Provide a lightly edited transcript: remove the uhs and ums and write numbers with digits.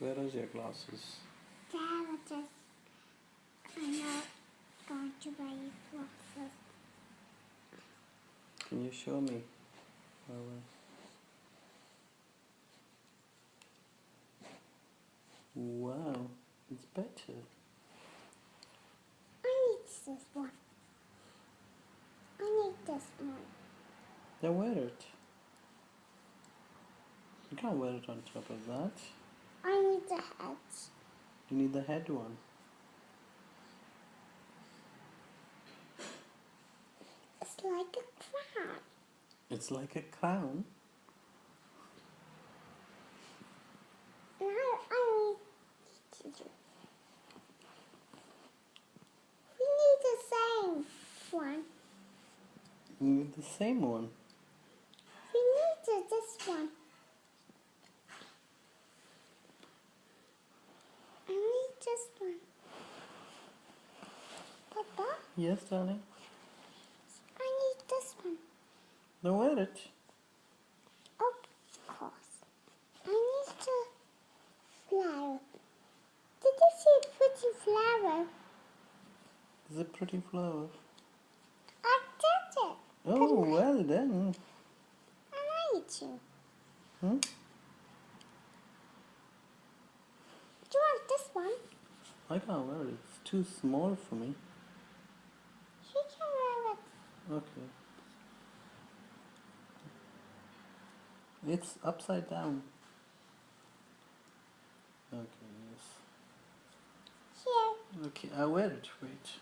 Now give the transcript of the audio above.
Where is your glasses? I'm not going to buy glasses. Can you show me? Wow, it's better. I need this one. I need this one. Then wear it. You can't wear it on top of that. I need the head. You need the head one. It's like a crown. It's like a clown. And I need to do. We need the same one. You need the same one. We need this one. I need this one. Papa, Yes, darling. I need this one. Then wear it. Of course. I need the flower. Did you see a pretty flower? It's a pretty flower. I did it. Oh, well done. I need to. Hmm? Do you want this one? I can't wear it. It's too small for me. She can wear it. Okay. It's upside down. Okay, yes. Here. Okay, I wear it. Wait.